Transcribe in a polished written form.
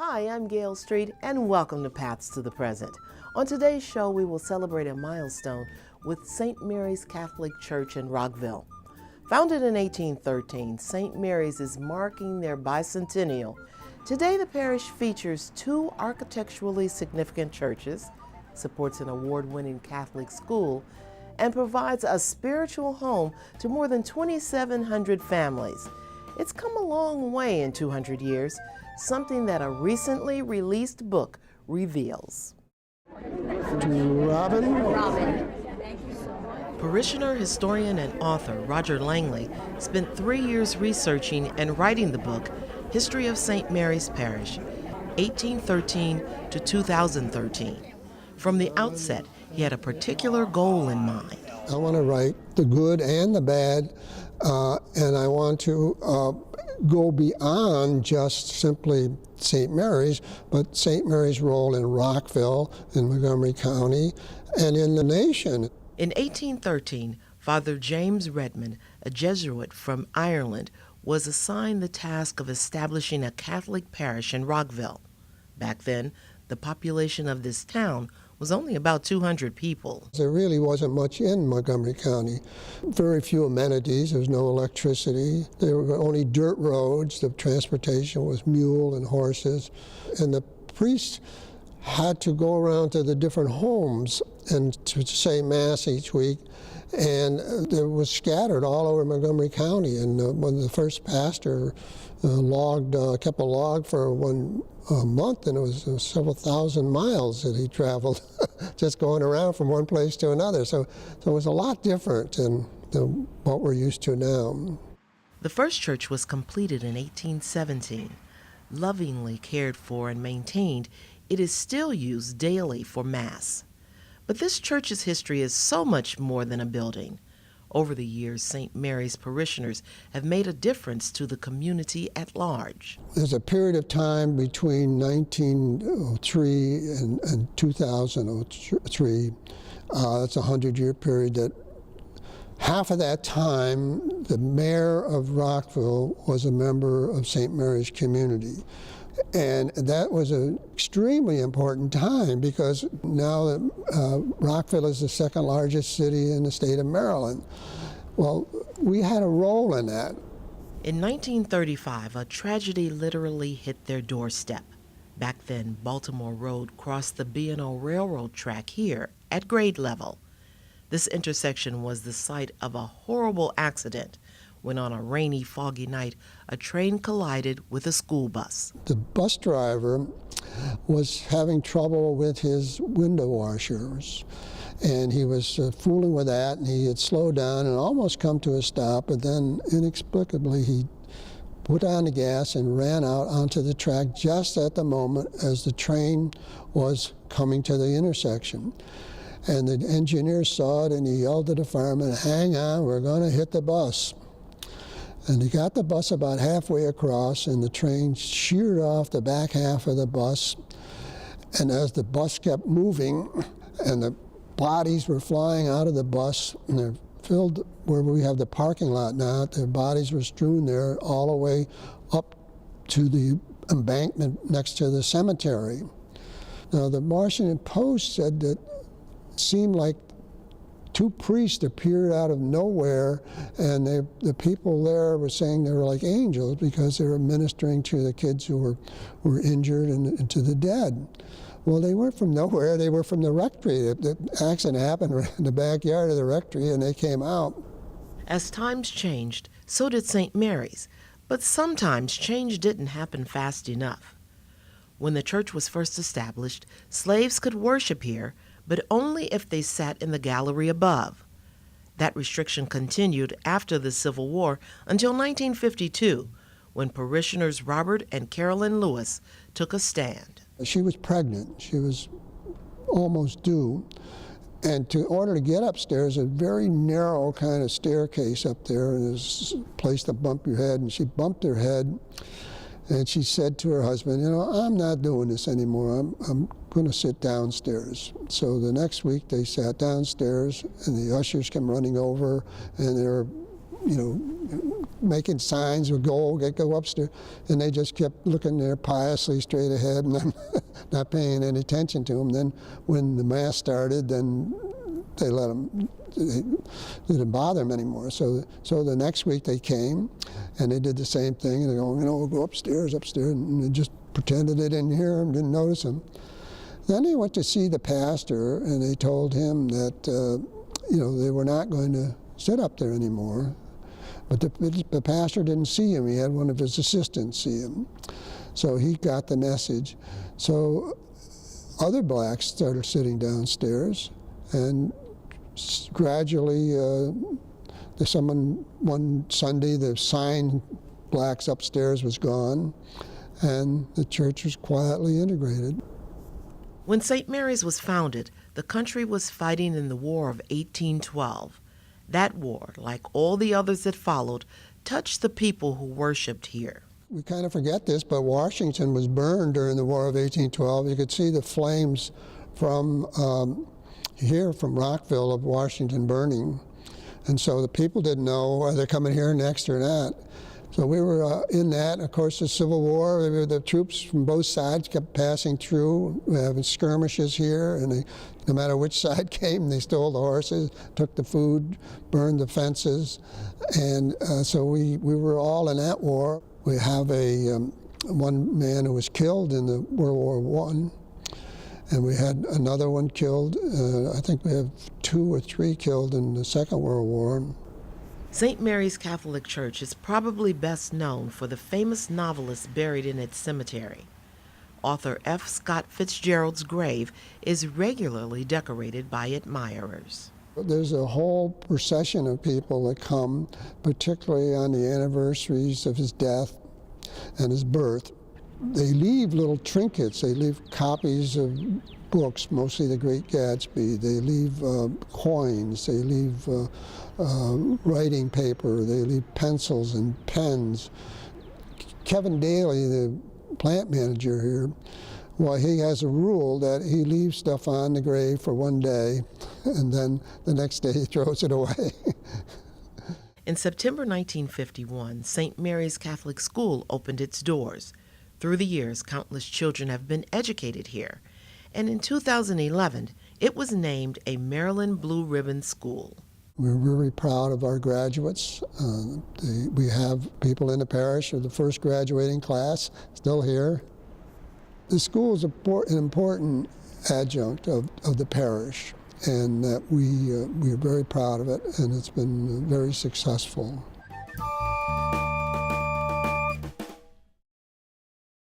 Hi, I'm Gail Street, and welcome to Paths to the Present. On today's show, we will celebrate a milestone with St. Mary's Catholic Church in Rockville. Founded in 1813, St. Mary's is marking their bicentennial. Today, the parish features two architecturally significant churches, supports an award-winning Catholic school, and provides a spiritual home to more than 2,700 families. It's come a long way in 200 years, something that a recently released book reveals. To Robin. Thank you so much. Parishioner, historian, and author Roger Langley spent 3 years researching and writing the book History of St. Mary's Parish, 1813 to 2013. From the outset, he had a particular goal in mind. I want to write the good and the bad, and I want to go beyond just simply St. Mary's, but St. Mary's role in Rockville, in Montgomery County, and in the nation. In 1813, Father James Redmond, a Jesuit from Ireland, was assigned the task of establishing a Catholic parish in Rockville. Back then, the population of this town was only about 200 people. There really wasn't much in Montgomery County. Very few amenities. There was no electricity. There were only dirt roads. The transportation was mule and horses. And the priests had to go around to the different homes and to say Mass each week. And it was scattered all over Montgomery County. And when the first pastor kept a log for one month, and it was several thousand miles that he traveled just going around from one place to another. So it was a lot different than what we're used to now. The first church was completed in 1817. Lovingly cared for and maintained, it is still used daily for Mass. But this church's history is so much more than a building. Over the years, St. Mary's parishioners have made a difference to the community at large. There's a period of time between 1903 and 2003, that's a 100-year period, that half of that time, the mayor of Rockville was a member of St. Mary's community. And that was an extremely important time because now that Rockville is the second largest city in the state of Maryland. Well, we had a role in that. In 1935, a tragedy literally hit their doorstep. Back then, Baltimore Road crossed the B&O Railroad track here at grade level. This intersection was the site of a horrible accident when on a rainy, foggy night, a train collided with a school bus. The bus driver was having trouble with his window washers, and he was fooling with that, and he had slowed down and almost come to a stop, but then inexplicably he put on the gas and ran out onto the track just at the moment as the train was coming to the intersection. And the engineer saw it, and he yelled to the fireman, "Hang on, we're going to hit the bus." And he got the bus about halfway across, and the train sheared off the back half of the bus. And as the bus kept moving, and the bodies were flying out of the bus, and they're filled where we have the parking lot now, their bodies were strewn there all the way up to the embankment next to the cemetery. Now, the Washington Post said that it seemed like two priests appeared out of nowhere, and the people there were saying they were like angels because they were ministering to the kids who were injured and to the dead. Well, they weren't from nowhere. They were from the rectory. The accident happened right in the backyard of the rectory, and they came out. As times changed, so did St. Mary's, but sometimes change didn't happen fast enough. When the church was first established, slaves could worship here, but only if they sat in the gallery above. That restriction continued after the Civil War until 1952, when parishioners Robert and Carolyn Lewis took a stand. She was pregnant. She was almost due. And in order to get upstairs, a very narrow kind of staircase up there, and there's a place to bump your head, and she bumped her head. And she said to her husband, "You know, I'm not doing this anymore. I'm going to sit downstairs." So the next week they sat downstairs, and the ushers came running over, and they're, making signs with gold, go upstairs, and they just kept looking there piously straight ahead and not paying any attention to them. Then when the Mass started, then they let them, they didn't bother them anymore. So the next week they came, and they did the same thing, and they're going, we'll go upstairs, and they just pretended they didn't hear him, didn't notice him. Then they went to see the pastor, and they told him that they were not going to sit up there anymore. But the pastor didn't see him. He had one of his assistants see him. So he got the message. So other blacks started sitting downstairs, and gradually, one Sunday, the sign blacks upstairs was gone, and the church was quietly integrated. When St. Mary's was founded, the country was fighting in the War of 1812. That war, like all the others that followed, touched the people who worshiped here. We kind of forget this, but Washington was burned during the War of 1812. You could see the flames from here, from Rockville, of Washington burning. And so the people didn't know are they coming here next or not. So we were in that. Of course, the Civil War, the troops from both sides kept passing through, having skirmishes here, and no matter which side came, they stole the horses, took the food, burned the fences. And so we were all in that war. We have one man who was killed in the World War I, and we had another one killed. I think we have 2 or 3 killed in the Second World War. St. Mary's Catholic Church is probably best known for the famous novelist buried in its cemetery. Author F. Scott Fitzgerald's grave is regularly decorated by admirers. There's a whole procession of people that come, particularly on the anniversaries of his death and his birth. They leave little trinkets. They leave copies of books, mostly The Great Gatsby. They leave coins. They leave writing paper. They leave pencils and pens. Kevin Daly, the plant manager here, well, he has a rule that he leaves stuff on the grave for one day, and then the next day he throws it away. In September 1951, St. Mary's Catholic School opened its doors. Through the years, countless children have been educated here. And in 2011, it was named a Maryland Blue Ribbon School. We're really proud of our graduates. We have people in the parish of the first graduating class still here. The school is an important adjunct of the parish, and that we're very proud of it, and it's been very successful.